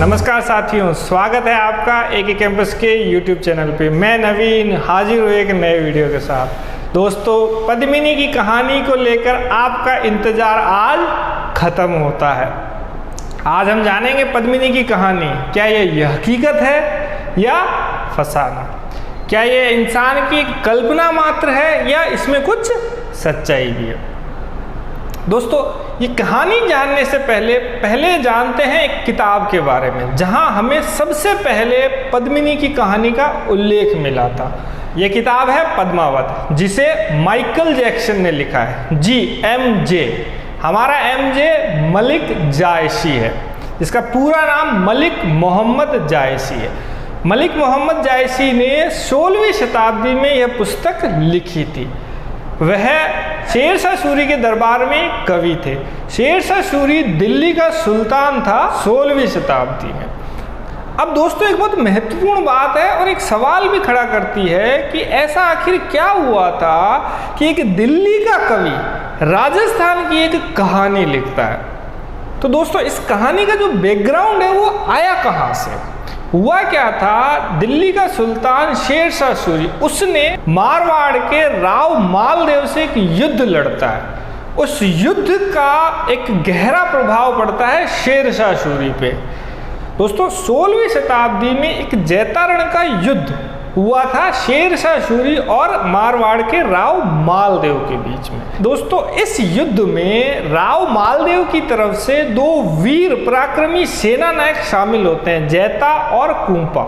नमस्कार साथियों, स्वागत है आपका एक कैंपस के YouTube चैनल पे। मैं नवीन हाजिर हूँ एक नए वीडियो के साथ। दोस्तों, पद्मिनी की कहानी को लेकर आपका इंतज़ार आज ख़त्म होता है। आज हम जानेंगे पद्मिनी की कहानी। क्या ये हकीकत है या फसाना? क्या ये इंसान की कल्पना मात्र है या इसमें कुछ सच्चाई भी है? दोस्तों, ये कहानी जानने से पहले जानते हैं एक किताब के बारे में, जहां हमें सबसे पहले पद्मिनी की कहानी का उल्लेख मिला था। यह किताब है पद्मावत, जिसे माइकल जैक्सन ने लिखा है। MJ, हमारा MJ मलिक जायसी है। इसका पूरा नाम मलिक मोहम्मद जायसी है। मलिक मोहम्मद जायसी ने 16वीं शताब्दी में यह पुस्तक लिखी थी। वह शेरशाह सूरी के दरबार में कवि थे। शेरशाह सूरी दिल्ली का सुल्तान था 16वीं शताब्दी में। अब दोस्तों, एक बहुत महत्वपूर्ण बात है और एक सवाल भी खड़ा करती है कि ऐसा आखिर क्या हुआ था कि एक दिल्ली का कवि राजस्थान की एक कहानी लिखता है। तो दोस्तों, इस कहानी का जो बैकग्राउंड है वो आया कहाँ से? हुआ क्या था, दिल्ली का सुल्तान शेरशाह सूरी, उसने मारवाड़ के राव मालदेव से एक युद्ध लड़ता है। उस युद्ध का एक गहरा प्रभाव पड़ता है शेरशाह सूरी पे। दोस्तों, 16वीं शताब्दी में एक जैतारण का युद्ध हुआ था शेरशाह सूरी और मारवाड़ के राव मालदेव के बीच में। दोस्तों, इस युद्ध में राव मालदेव की तरफ से दो वीर पराक्रमी सेना नायक शामिल होते हैं, जैता और कुंपा।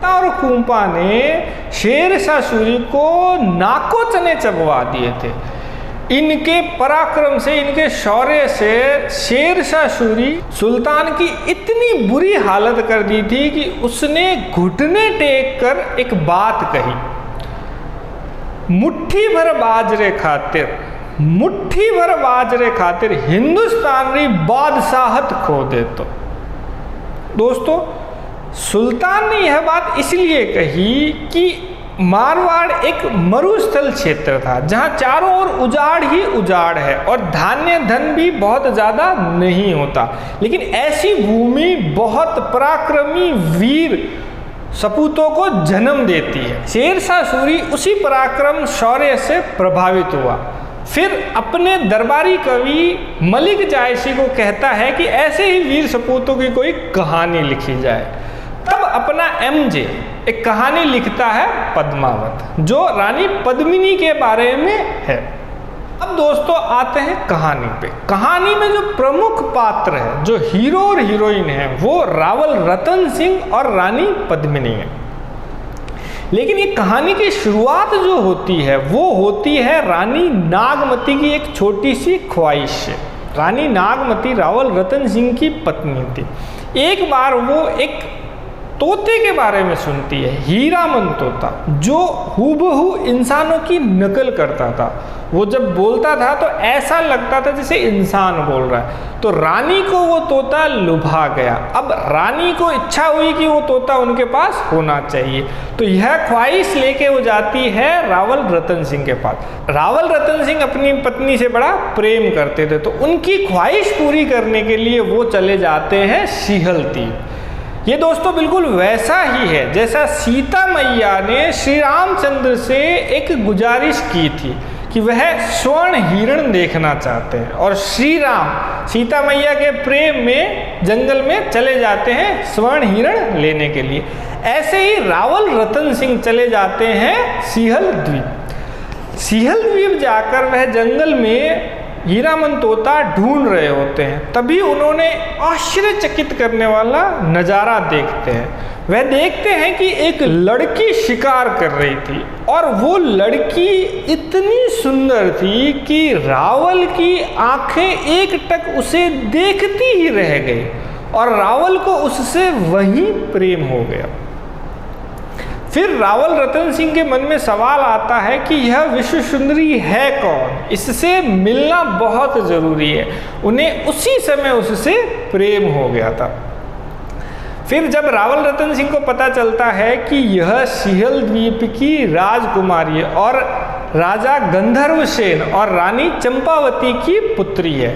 और कुंपा ने शेरशाह सूरी को नाको चने चबवा दिए थे। इनके पराक्रम से, इनके शौर्य से शेरशाह सूरी सुल्तान की इतनी बुरी हालत कर दी थी कि उसने घुटने टेक कर एक बात कही, मुट्ठी भर बाजरे खातिर हिंदुस्तान री बादशाहत खो दे। तो दोस्तों, सुल्तान ने यह बात इसलिए कही कि मारवाड़ एक मरुस्थल क्षेत्र था, जहां चारों ओर उजाड़ ही उजाड़ है और धान्य धन भी बहुत ज़्यादा नहीं होता। लेकिन ऐसी भूमि बहुत पराक्रमी वीर सपूतों को जन्म देती है। शेरशाह सूरी उसी पराक्रम शौर्य से प्रभावित हुआ। फिर अपने दरबारी कवि मलिक जायसी को कहता है कि ऐसे ही वीर सपूतों की कोई कहानी लिखी जाए। तब अपना MJ एक कहानी लिखता है पद्मावत, जो रानी पद्मिनी के बारे में है। अब दोस्तों, आते हैं कहानी पे। कहानी में जो प्रमुख पात्र है, जो हीरो और हीरोइन है, वो रावल रतन सिंह और रानी पद्मिनी है। लेकिन ये कहानी की शुरुआत जो होती है वो होती है रानी नागमती की एक छोटी सी ख्वाहिश से। रानी नागमती रावल रतन सिंह की पत्नी थी। एक बार वो एक तोते के बारे में सुनती है, हीरामन तोता, जो हूबहू इंसानों की नकल करता था। वो जब बोलता था तो ऐसा लगता था जैसे इंसान बोल रहा है। तो रानी को वो तोता लुभा गया। अब रानी को इच्छा हुई कि वो तोता उनके पास होना चाहिए। तो यह ख्वाहिश लेके वो जाती है रावल रतन सिंह के पास। रावल रतन सिंह अपनी पत्नी से बड़ा प्रेम करते थे, तो उनकी ख्वाहिश पूरी करने के लिए वो चले जाते हैं सिहल द्वीप। ये दोस्तों बिल्कुल वैसा ही है जैसा सीता मैया ने श्री रामचंद्र से एक गुजारिश की थी कि वह स्वर्ण हिरण देखना चाहते हैं, और श्री राम सीता मैया के प्रेम में जंगल में चले जाते हैं स्वर्ण हिरण लेने के लिए। ऐसे ही रावल रतन सिंह चले जाते हैं सिहल द्वीप। सिहल द्वीप जाकर वह जंगल में हीरामन तोता ढूंढ रहे होते हैं। तभी उन्होंने आश्चर्यचकित करने वाला नज़ारा देखते हैं। वह देखते हैं कि एक लड़की शिकार कर रही थी, और वो लड़की इतनी सुंदर थी कि रावल की आंखें एकटक उसे देखती ही रह गई, और रावल को उससे वहीं प्रेम हो गया। फिर रावल रतन सिंह के मन में सवाल आता है कि यह विश्व सुंदरी है कौन, इससे मिलना बहुत ज़रूरी है। उन्हें उसी समय उससे प्रेम हो गया था। फिर जब रावल रतन सिंह को पता चलता है कि यह सिहल द्वीप की राजकुमारी है और राजा गंधर्वसेन और रानी चंपावती की पुत्री है,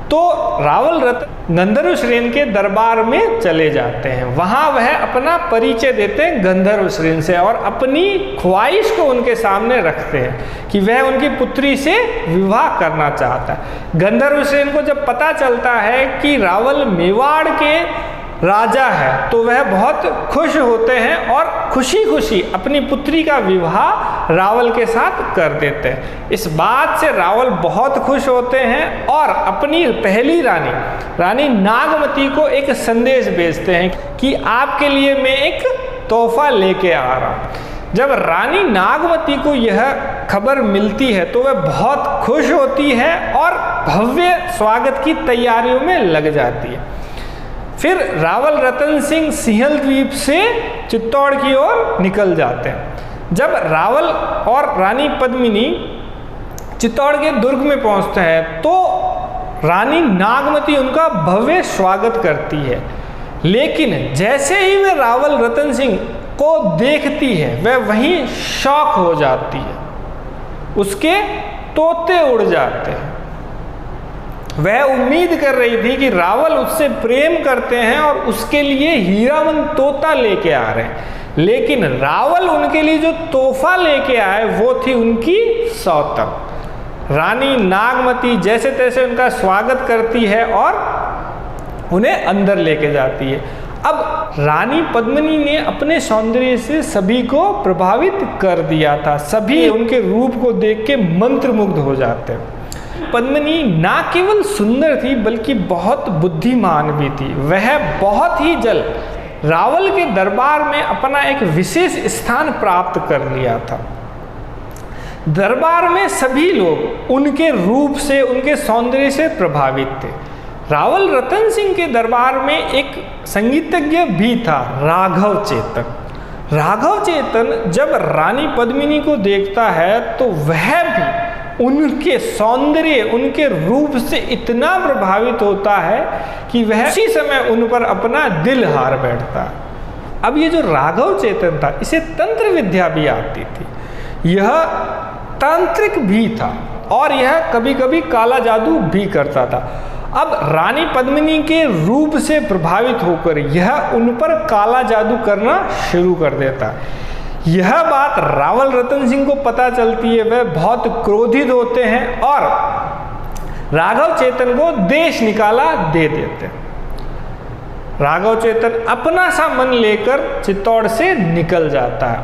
तो रावल रतन गंधर्व श्रेणी के दरबार में चले जाते हैं। वहाँ वह अपना परिचय देते हैं गंधर्व श्रेणी से और अपनी ख्वाहिश को उनके सामने रखते हैं कि वह उनकी पुत्री से विवाह करना चाहता है। गंधर्व श्रेणी को जब पता चलता है कि रावल मेवाड़ के राजा है तो वह बहुत खुश होते हैं और खुशी खुशी अपनी पुत्री का विवाह रावल के साथ कर देते हैं। इस बात से रावल बहुत खुश होते हैं और अपनी पहली रानी नागमती को एक संदेश भेजते हैं कि आपके लिए मैं एक तोहफा लेके आ रहा हूँ। जब रानी नागमती को यह खबर मिलती है तो वह बहुत खुश होती है और भव्य स्वागत की तैयारियों में लग जाती है। फिर रावल रतन सिंह सिंहल द्वीप से चित्तौड़ की ओर निकल जाते हैं। जब रावल और रानी पद्मिनी चित्तौड़ के दुर्ग में पहुंचते हैं तो रानी नागमती उनका भव्य स्वागत करती है, लेकिन जैसे ही वे रावल रतन सिंह को देखती है वह वहीं शॉक हो जाती है। उसके तोते उड़ जाते हैं। वह उम्मीद कर रही थी कि रावल उससे प्रेम करते हैं और उसके लिए हीरामन तोता लेके आ रहे हैं, लेकिन रावल उनके लिए जो तोहफा लेके आए वो थी उनकी सौतन। रानी नागमती जैसे तैसे उनका स्वागत करती है और उन्हें अंदर लेके जाती है। अब रानी पद्मिनी ने अपने सौंदर्य से सभी को प्रभावित कर दिया था। सभी उनके रूप को देख के मंत्रमुग्ध हो जाते हैं। पद्मिनी ना केवल सुंदर थी बल्कि बहुत बुद्धिमान भी थी। वह बहुत ही जल्द रावल के दरबार में अपना एक विशेष स्थान प्राप्त कर लिया था। दरबार में सभी लोग उनके रूप से, उनके सौंदर्य से प्रभावित थे। रावल रतन सिंह के दरबार में एक संगीतज्ञ भी था, राघव चेतन। राघव चेतन जब रानी पद्मिनी को देखता है तो वह भी उनके सौंदर्य, उनके रूप से इतना प्रभावित होता है कि वह उसी समय उन पर अपना दिल हार बैठता है। अब ये जो राघव चेतन था इसे तंत्र विद्या भी आती थी। यह तांत्रिक भी था और यह कभी कभी काला जादू भी करता था। अब रानी पद्मिनी के रूप से प्रभावित होकर यह उन पर काला जादू करना शुरू कर देता है। यह बात रावल रतन सिंह को पता चलती है। वह बहुत क्रोधित होते हैं और राघव चेतन को देश निकाला दे देते हैं। राघव चेतन अपना सा मन लेकर चित्तौड़ से निकल जाता है।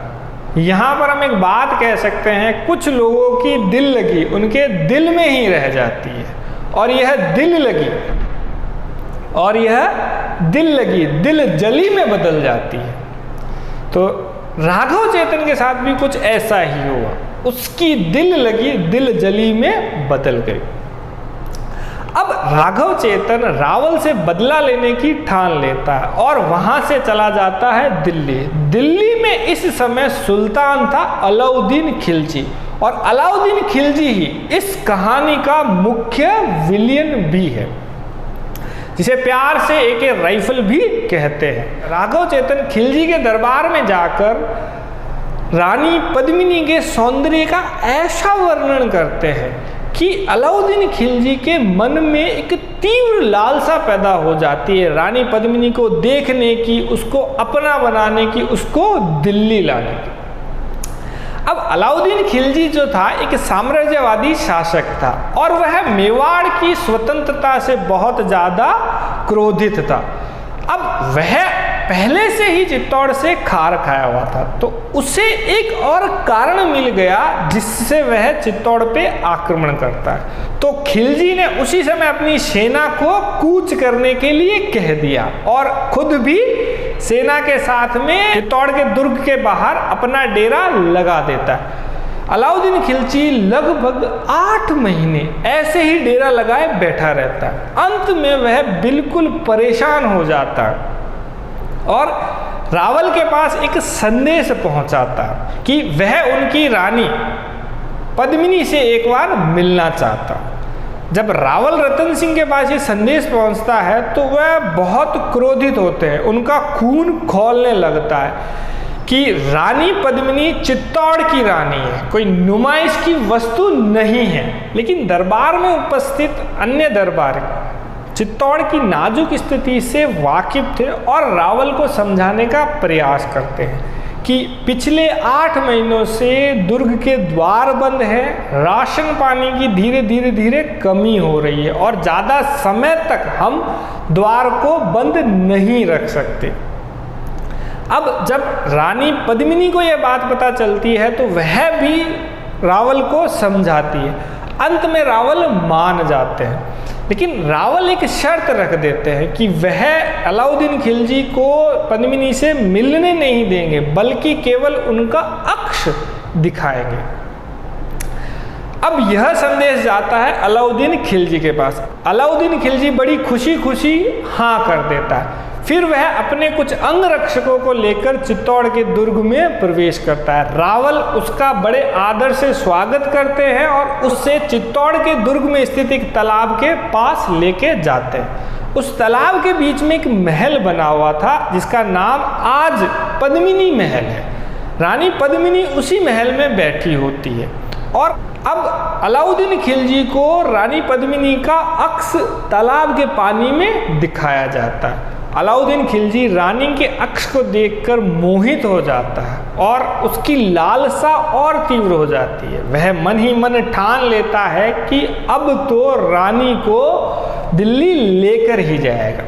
यहाँ पर हम एक बात कह सकते हैं, कुछ लोगों की दिल लगी उनके दिल में ही रह जाती है और यह दिल लगी दिल जली में बदल जाती है। तो राघव चेतन के साथ भी कुछ ऐसा ही हुआ। उसकी दिल लगी दिल जली में बदल गई। अब राघव चेतन रावल से बदला लेने की ठान लेता है और वहां से चला जाता है दिल्ली। दिल्ली में इस समय सुल्तान था अलाउद्दीन खिलजी और अलाउद्दीन खिलजी ही इस कहानी का मुख्य विलेन भी है, जिसे प्यार से एक राइफल भी कहते हैं। राघव चेतन खिलजी के दरबार में जाकर रानी पद्मिनी के सौंदर्य का ऐसा वर्णन करते हैं कि अलाउद्दीन खिलजी के मन में एक तीव्र लालसा पैदा हो जाती है रानी पद्मिनी को देखने की, उसको अपना बनाने की, उसको दिल्ली लाने की। अब अलाउद्दीन खिलजी जो था एक साम्राज्यवादी शासक था और वह मेवाड़ की स्वतंत्रता से बहुत ज़्यादा क्रोधित था। अब वह पहले से ही चित्तौड़ से खार खाया हुआ था, तो उसे एक और कारण मिल गया जिससे वह चित्तौड़ पे आक्रमण करता है। तो खिलजी ने उसी समय अपनी सेना को कूच करने के लिए कह दिया और खुद भी सेना के साथ में चित्तौड़ के दुर्ग के बाहर अपना डेरा लगा देता है। अलाउद्दीन खिलजी लगभग 8 महीने ऐसे ही डेरा लगाए बैठा रहता है। अंत में वह बिल्कुल परेशान हो जाता है और रावल के पास एक संदेश पहुंचाता है कि वह उनकी रानी पद्मिनी से एक बार मिलना चाहता। जब रावल रतन सिंह के पास ये संदेश पहुंचता है तो वह बहुत क्रोधित होते हैं, उनका खून खौलने लगता है कि रानी पद्मिनी चित्तौड़ की रानी है, कोई नुमाइश की वस्तु नहीं है। लेकिन दरबार में उपस्थित अन्य दरबारी चित्तौड़ की नाजुक स्थिति से वाकिफ थे और रावल को समझाने का प्रयास करते हैं कि पिछले 8 महीनों से दुर्ग के द्वार बंद हैं, राशन पानी की धीरे धीरे कमी हो रही है और ज़्यादा समय तक हम द्वार को बंद नहीं रख सकते। अब जब रानी पद्मिनी को यह बात पता चलती है तो वह भी रावल को समझाती है। अंत में रावल मान जाते हैं, लेकिन रावल एक शर्त रख देते हैं कि वह अलाउद्दीन खिलजी को पद्मिनी से मिलने नहीं देंगे, बल्कि केवल उनका अक्ष दिखाएंगे। अब यह संदेश जाता है अलाउद्दीन खिलजी के पास। अलाउद्दीन खिलजी बड़ी खुशी खुशी हाँ कर देता है। फिर वह अपने कुछ अंगरक्षकों को लेकर चित्तौड़ के दुर्ग में प्रवेश करता है। रावल उसका बड़े आदर से स्वागत करते हैं और उससे चित्तौड़ के दुर्ग में स्थित एक तालाब के पास लेके जाते हैं। उस तालाब के बीच में एक महल बना हुआ था जिसका नाम आज पद्मिनी महल है। रानी पद्मिनी उसी महल में बैठी होती है और अब अलाउद्दीन खिलजी को रानी पद्मिनी का अक्ष तालाब के पानी में दिखाया जाता है। अलाउद्दीन खिलजी रानी के अक्ष को देखकर मोहित हो जाता है और उसकी लालसा और तीव्र हो जाती है। वह मन ही मन ठान लेता है कि अब तो रानी को दिल्ली लेकर ही जाएगा।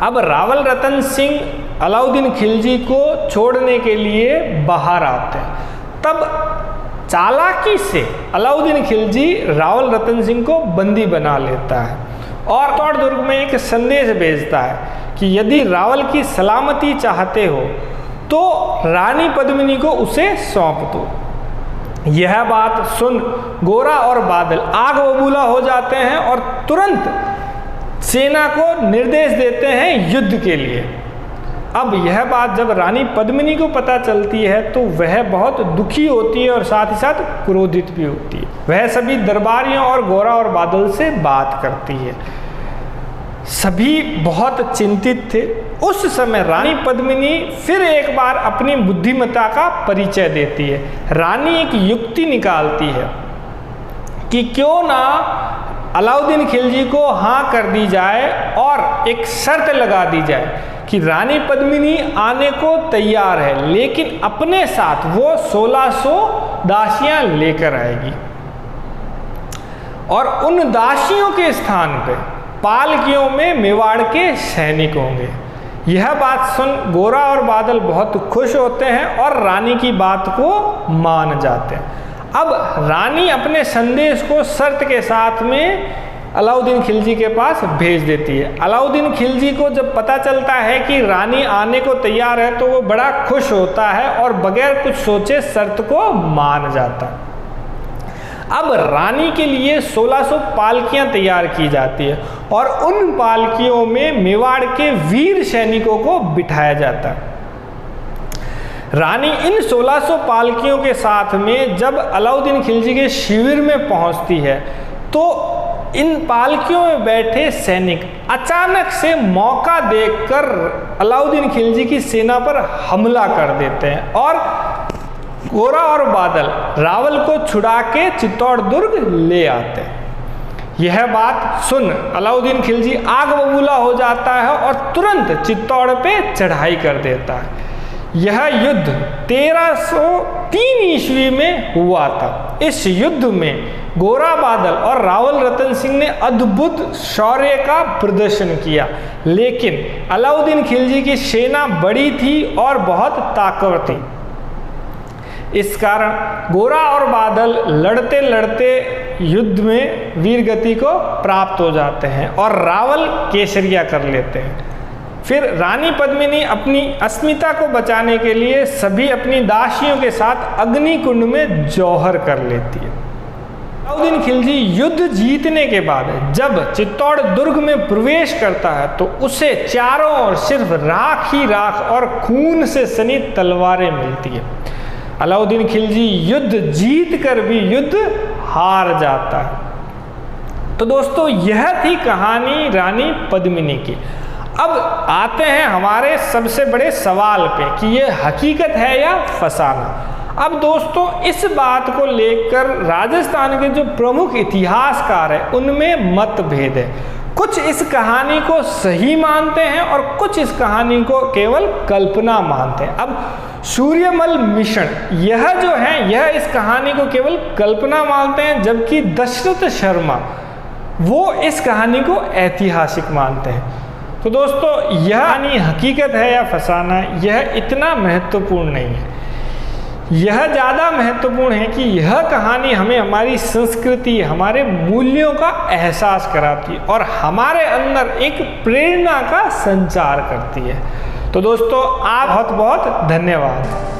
अब रावल रतन सिंह अलाउद्दीन खिलजी को छोड़ने के लिए बाहर आते हैं। तब चालाकी से अलाउद्दीन खिलजी रावल रतन सिंह को बंदी बना लेता है और चित्तौड़ दुर्ग में एक संदेश भेजता है कि यदि रावल की सलामती चाहते हो तो रानी पद्मिनी को उसे सौंप दो। यह बात सुन गोरा और बादल आग बबूला हो जाते हैं और तुरंत सेना को निर्देश देते हैं युद्ध के लिए। अब यह बात जब रानी पद्मिनी को पता चलती है तो वह बहुत दुखी होती है और साथ ही साथ क्रोधित भी होती है। वह सभी दरबारियों और गोरा और बादल से बात करती है। सभी बहुत चिंतित थे। उस समय रानी पद्मिनी फिर एक बार अपनी बुद्धिमत्ता का परिचय देती है। रानी एक युक्ति निकालती है कि क्यों ना अलाउद्दीन खिलजी को हाँ कर दी जाए और एक शर्त लगा दी जाए कि रानी पद्मिनी आने को तैयार है, लेकिन अपने साथ वो 1600 दासियां लेकर आएगी और उन दासियों के स्थान पे पालकियों में मेवाड़ के सैनिक होंगे। यह बात सुन गोरा और बादल बहुत खुश होते हैं और रानी की बात को मान जाते हैं। अब रानी अपने संदेश को शर्त के साथ में अलाउद्दीन खिलजी के पास भेज देती है। अलाउद्दीन खिलजी को जब पता चलता है कि रानी आने को तैयार है तो वो बड़ा खुश होता है और बगैर कुछ सोचे शर्त को मान जाता है। अब रानी के लिए 1600 पालकियां तैयार की जाती है और उन पालकियों में मेवाड़ के वीर सैनिकों को बिठाया जाता है। रानी इन 1600 पालकियों के साथ में जब अलाउद्दीन खिलजी के शिविर में पहुंचती है तो इन पालकियों में बैठे सैनिक अचानक से मौका देखकर अलाउद्दीन खिलजी की सेना पर हमला कर देते हैं और गोरा और बादल रावल को छुड़ा के चित्तौड़ दुर्ग ले आते हैं। यह बात सुन अलाउद्दीन खिलजी आग बबूला हो जाता है और तुरंत चित्तौड़ पे चढ़ाई कर देता है। यह युद्ध 1303 ईस्वी में हुआ था। इस युद्ध में गोरा बादल और रावल रतन सिंह ने अद्भुत शौर्य का प्रदर्शन किया, लेकिन अलाउद्दीन खिलजी की सेना बड़ी थी और बहुत ताकतवर थी। इस कारण गोरा और बादल लड़ते लड़ते युद्ध में वीरगति को प्राप्त हो जाते हैं और रावल केसरिया कर लेते हैं। फिर रानी पद्मिनी अपनी अस्मिता को बचाने के लिए सभी अपनी दासियों के साथ अग्निकुंड में जौहर कर लेती है। अलाउद्दीन खिलजी युद्ध जीतने के बाद जब चित्तौड़ दुर्ग में प्रवेश करता है तो उसे चारों ओर सिर्फ राख ही राख और खून से सनी तलवारें मिलती है। अलाउद्दीन खिलजी युद्ध जीत कर भी युद्ध हार जाता है। तो दोस्तों यह थी कहानी रानी पद्मिनी की। अब आते हैं हमारे सबसे बड़े सवाल पे कि ये हकीकत है या फसाना। अब दोस्तों इस बात को लेकर राजस्थान के जो प्रमुख इतिहासकार हैं उनमें मतभेद है। कुछ इस कहानी को सही मानते हैं और कुछ इस कहानी को केवल कल्पना मानते हैं। अब सूर्यमल मिशन यह जो है यह इस कहानी को केवल कल्पना मानते हैं, जबकि दशरथ शर्मा वो इस कहानी को ऐतिहासिक मानते हैं। तो दोस्तों यह कहानी हकीकत है या फसाना, यह इतना महत्वपूर्ण नहीं है। यह ज़्यादा महत्वपूर्ण है कि यह कहानी हमें हमारी संस्कृति, हमारे मूल्यों का एहसास कराती है और हमारे अंदर एक प्रेरणा का संचार करती है। तो दोस्तों आप बहुत बहुत धन्यवाद।